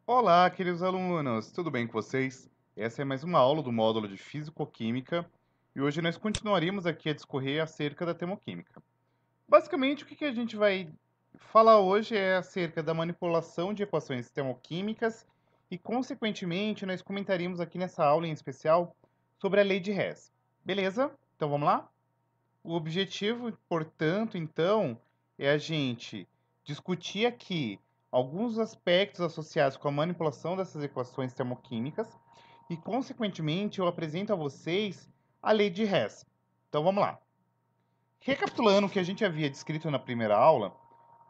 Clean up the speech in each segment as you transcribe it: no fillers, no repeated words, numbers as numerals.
Olá, queridos alunos, tudo bem com vocês? Essa é mais uma aula do módulo de Físico-Química e hoje nós continuaremos aqui a discorrer acerca da termoquímica. Basicamente, o que a gente vai falar hoje é acerca da manipulação de equações termoquímicas e, consequentemente, nós comentaremos aqui nessa aula em especial sobre a lei de Hess. Beleza? Então vamos lá? O objetivo, portanto, então, é a gente discutir aqui alguns aspectos associados com a manipulação dessas equações termoquímicas e, consequentemente, eu apresento a vocês a lei de Hess. Então vamos lá. Recapitulando o que a gente havia descrito na primeira aula,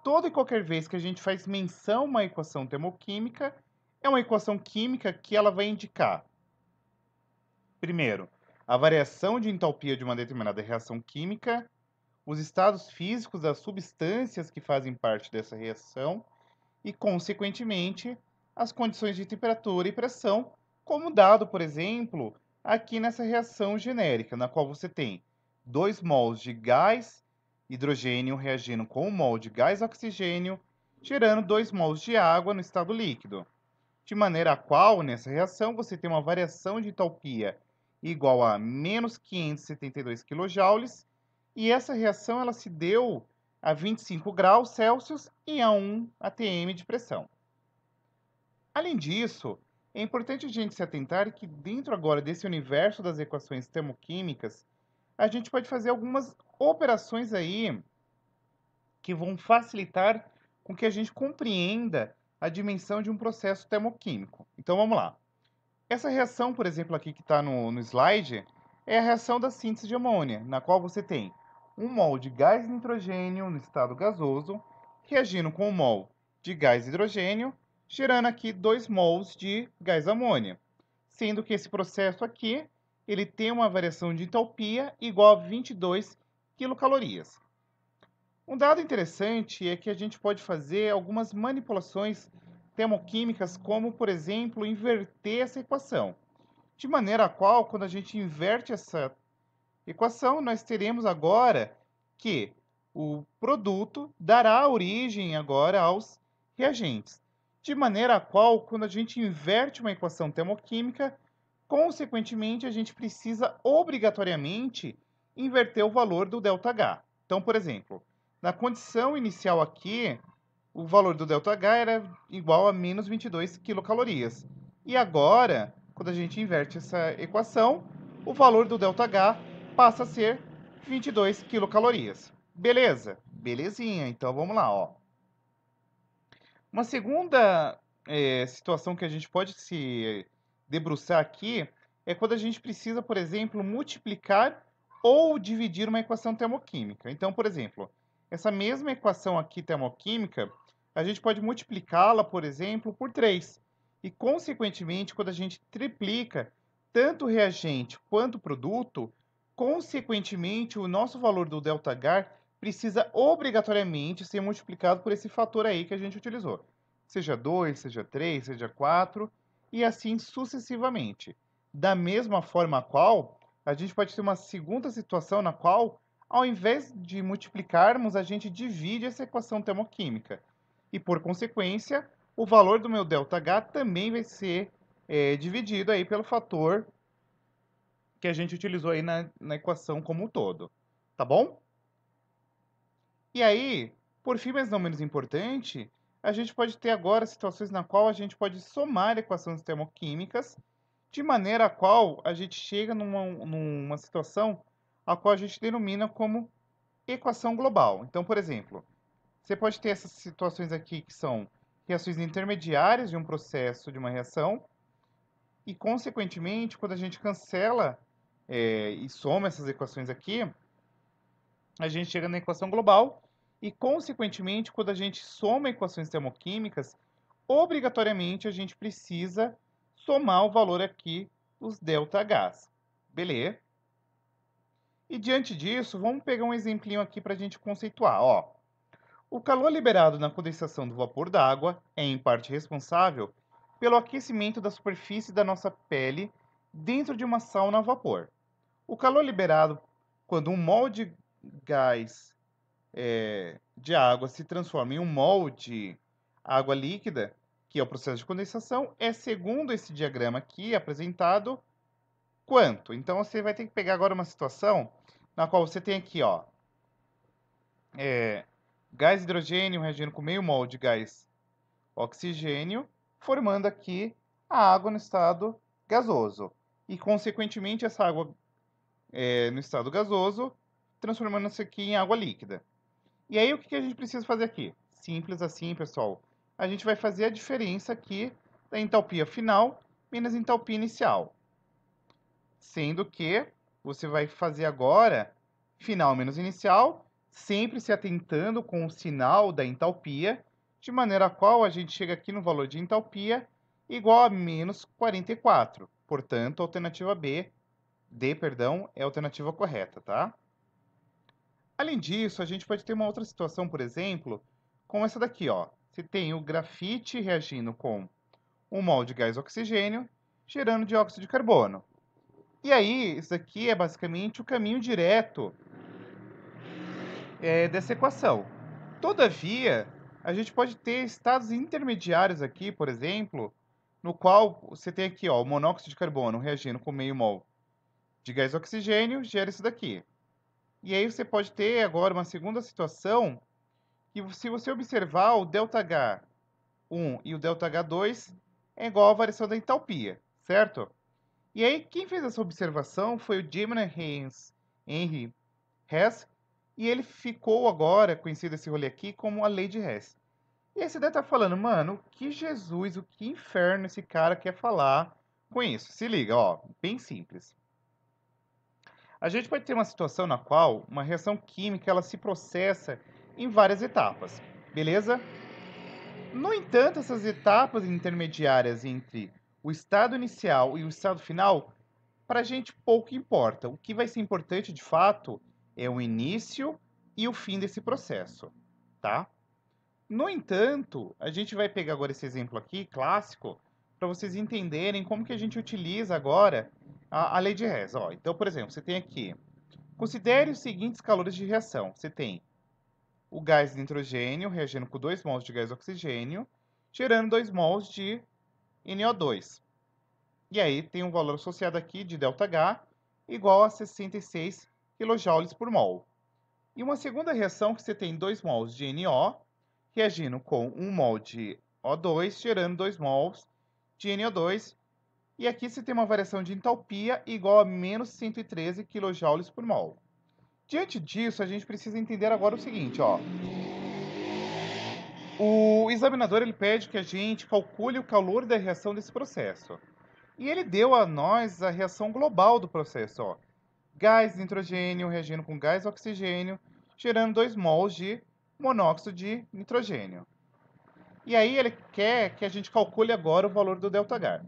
toda e qualquer vez que a gente faz menção a uma equação termoquímica, é uma equação química que ela vai indicar, primeiro, a variação de entalpia de uma determinada reação química, os estados físicos das substâncias que fazem parte dessa reação e, consequentemente, as condições de temperatura e pressão, como dado, por exemplo, aqui nessa reação genérica, na qual você tem 2 mols de gás hidrogênio reagindo com 1 mol de gás oxigênio, gerando 2 mols de água no estado líquido. De maneira a qual, nessa reação, você tem uma variação de entalpia igual a menos 572 kJ, e essa reação ela se deu a 25 graus Celsius e a 1 atm de pressão. Além disso, é importante a gente se atentar que dentro agora desse universo das equações termoquímicas, a gente pode fazer algumas operações aí que vão facilitar com que a gente compreenda a dimensão de um processo termoquímico. Então vamos lá. Essa reação, por exemplo, aqui que está no slide, é a reação da síntese de amônia, na qual você tem 1 mol de gás nitrogênio no estado gasoso reagindo com 1 mol de gás hidrogênio, gerando aqui 2 mols de gás amônia, sendo que esse processo aqui ele tem uma variação de entalpia igual a 22 quilocalorias. Um dado interessante é que a gente pode fazer algumas manipulações termoquímicas, como, por exemplo, inverter essa equação. De maneira a qual, quando a gente inverte essa equação, nós teremos agora que o produto dará origem agora aos reagentes. De maneira a qual, quando a gente inverte uma equação termoquímica, consequentemente, a gente precisa obrigatoriamente inverter o valor do ΔH. Então, por exemplo, na condição inicial aqui, o valor do ΔH era igual a menos 22 quilocalorias. E agora, quando a gente inverte essa equação, o valor do ΔH passa a ser 22 quilocalorias. Beleza? Belezinha. Então vamos lá, ó. Uma segunda situação que a gente pode se debruçar aqui é quando a gente precisa, por exemplo, multiplicar ou dividir uma equação termoquímica. Então, por exemplo, essa mesma equação aqui termoquímica, a gente pode multiplicá-la, por exemplo, por 3. E, consequentemente, quando a gente triplica tanto o reagente quanto o produto, consequentemente, o nosso valor do ΔH precisa obrigatoriamente ser multiplicado por esse fator aí que a gente utilizou. Seja 2, seja 3, seja 4, e assim sucessivamente. Da mesma forma a qual, a gente pode ter uma segunda situação na qual, ao invés de multiplicarmos, a gente divide essa equação termoquímica. E, por consequência, o valor do meu ΔH também vai ser dividido aí pelo fator que a gente utilizou aí na equação como um todo. Tá bom? E aí, por fim, mas não menos importante, a gente pode ter agora situações na qual a gente pode somar equações termoquímicas, de maneira a qual a gente chega numa situação a qual a gente denomina como equação global. Então, por exemplo, você pode ter essas situações aqui que são reações intermediárias de um processo, de uma reação, e, consequentemente, quando a gente cancela e soma essas equações aqui, a gente chega na equação global e, consequentemente, quando a gente soma equações termoquímicas, obrigatoriamente a gente precisa somar o valor aqui dos ΔHs. Beleza? E diante disso, vamos pegar um exemplinho aqui para a gente conceituar. Ó, o calor liberado na condensação do vapor d'água é, em parte, responsável pelo aquecimento da superfície da nossa pele dentro de uma sauna a vapor. O calor liberado quando um mol de gás de água se transforma em um mol de água líquida, que é o processo de condensação, é segundo esse diagrama aqui apresentado, quanto? Então você vai ter que pegar agora uma situação na qual você tem aqui, ó, gás hidrogênio reagindo com meio mol de gás oxigênio, formando aqui a água no estado gasoso. E, consequentemente, essa água no estado gasoso, transformando-se aqui em água líquida. E aí, o que a gente precisa fazer aqui? Simples assim, pessoal. A gente vai fazer a diferença aqui da entalpia final menos entalpia inicial. Sendo que você vai fazer agora final menos inicial, sempre se atentando com o sinal da entalpia, de maneira a qual a gente chega aqui no valor de entalpia igual a menos 44. Portanto, a alternativa D, perdão, é a alternativa correta, tá? Além disso, a gente pode ter uma outra situação, por exemplo, como essa daqui, ó. Você tem o grafite reagindo com 1 mol de gás oxigênio, gerando dióxido de carbono. E aí, isso aqui é basicamente o caminho direto dessa equação. Todavia, a gente pode ter estados intermediários aqui, por exemplo, no qual você tem aqui, ó, o monóxido de carbono reagindo com meio mol de gás oxigênio, gera isso daqui. E aí você pode ter agora uma segunda situação, que se você observar o ΔH1 e o ΔH2 é igual à variação da entalpia, certo? E aí quem fez essa observação foi o Henry Hess, e ele ficou agora conhecido esse rolê aqui como a lei de Hess. E aí você deve estar falando, mano, o que Jesus, o que inferno esse cara quer falar com isso? Se liga, ó, bem simples. A gente pode ter uma situação na qual uma reação química ela se processa em várias etapas, beleza? No entanto, essas etapas intermediárias entre o estado inicial e o estado final, para a gente pouco importa. O que vai ser importante de fato é o início e o fim desse processo, tá? No entanto, a gente vai pegar agora esse exemplo aqui, clássico, para vocês entenderem como que a gente utiliza agora a lei de Hess. Ó, então, por exemplo, você tem aqui, considere os seguintes calores de reação. Você tem o gás nitrogênio reagindo com 2 mols de gás oxigênio, gerando 2 mols de NO2. E aí tem um valor associado aqui de ΔH igual a 66 kJ por mol. E uma segunda reação que você tem 2 mols de NO reagindo com 1 mol de O2, gerando 2 mols de NO2. E aqui você tem uma variação de entalpia igual a menos 113 kJ por mol. Diante disso, a gente precisa entender agora o seguinte, ó. O examinador ele pede que a gente calcule o calor da reação desse processo. E ele deu a nós a reação global do processo, ó. Gás nitrogênio reagindo com gás oxigênio, gerando 2 mols de monóxido de nitrogênio. E aí ele quer que a gente calcule agora o valor do ΔH.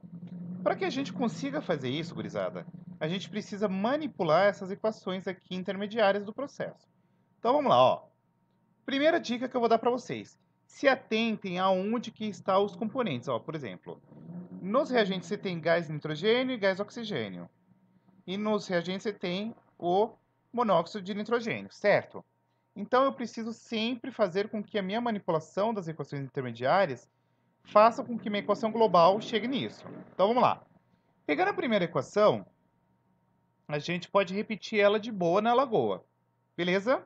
Para que a gente consiga fazer isso, gurizada, a gente precisa manipular essas equações aqui intermediárias do processo. Então vamos lá, ó. Primeira dica que eu vou dar para vocês. Se atentem aonde que estão os componentes, ó. Por exemplo, nos reagentes você tem gás nitrogênio e gás oxigênio. E nos reagentes você tem o monóxido de nitrogênio, certo? Então eu preciso sempre fazer com que a minha manipulação das equações intermediárias faça com que minha equação global chegue nisso. Então vamos lá. Pegando a primeira equação, a gente pode repetir ela de boa na lagoa, beleza?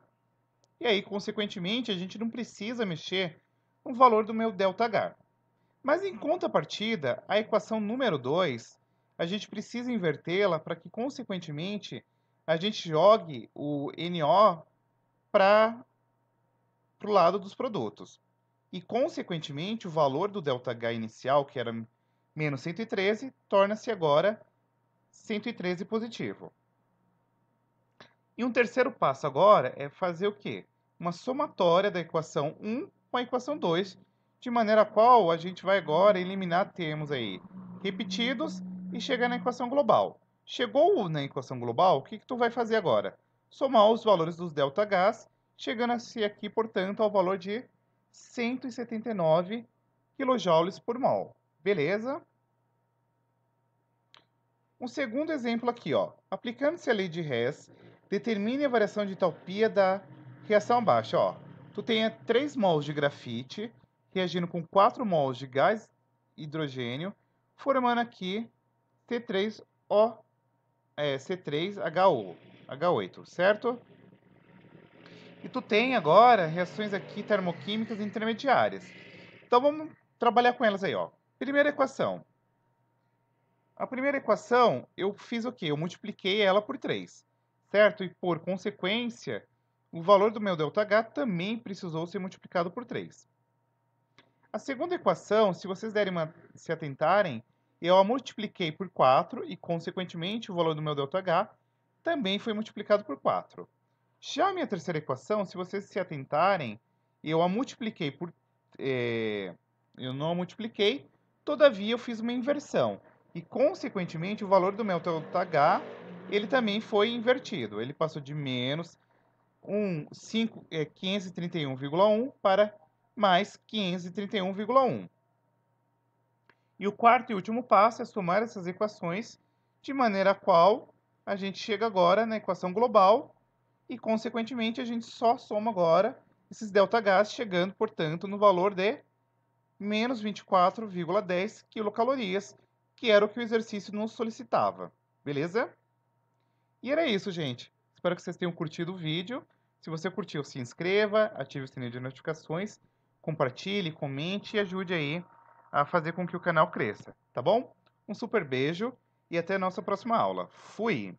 E aí, consequentemente, a gente não precisa mexer no valor do meu ΔH. Mas em contrapartida, a equação número 2, a gente precisa invertê-la para que, consequentemente, a gente jogue o NO para o lado dos produtos. E, consequentemente, o valor do ΔH inicial, que era menos 113, torna-se agora 113 positivo. E um terceiro passo agora é fazer o quê? Uma somatória da equação 1 com a equação 2, de maneira a qual a gente vai agora eliminar termos aí repetidos e chegar na equação global. Chegou na equação global, o que tu vai fazer agora? Somar os valores dos ΔHs, chegando-se aqui, portanto, ao valor de 179 kJ por mol. Beleza? Um segundo exemplo aqui, ó. Aplicando-se a lei de Hess, determine a variação de entalpia da reação abaixo, ó. Tu tem 3 mols de grafite reagindo com 4 mols de gás hidrogênio, formando aqui C3O, C3H8, certo? E tu tem agora reações aqui termoquímicas intermediárias. Então vamos trabalhar com elas aí, ó. Primeira equação. A primeira equação, eu fiz o quê? Eu multipliquei ela por 3, certo? E por consequência, o valor do meu ΔH também precisou ser multiplicado por 3. A segunda equação, se vocês se atentarem, eu a multipliquei por 4 e, consequentemente, o valor do meu ΔH também foi multiplicado por 4. Já a minha terceira equação, se vocês se atentarem, eu a multipliquei por... eu não a multipliquei, todavia eu fiz uma inversão. E, consequentemente, o valor do meu ΔH, ele também foi invertido. Ele passou de menos 531,1 para mais 531,1. E o quarto e último passo é somar essas equações, de maneira a qual a gente chega agora na equação global e, consequentemente, a gente só soma agora esses ΔHs, chegando, portanto, no valor de menos 24,10 quilocalorias, que era o que o exercício nos solicitava. Beleza? E era isso, gente. Espero que vocês tenham curtido o vídeo. Se você curtiu, se inscreva, ative o sininho de notificações, compartilhe, comente e ajude aí a fazer com que o canal cresça, tá bom? Um super beijo e até a nossa próxima aula. Fui!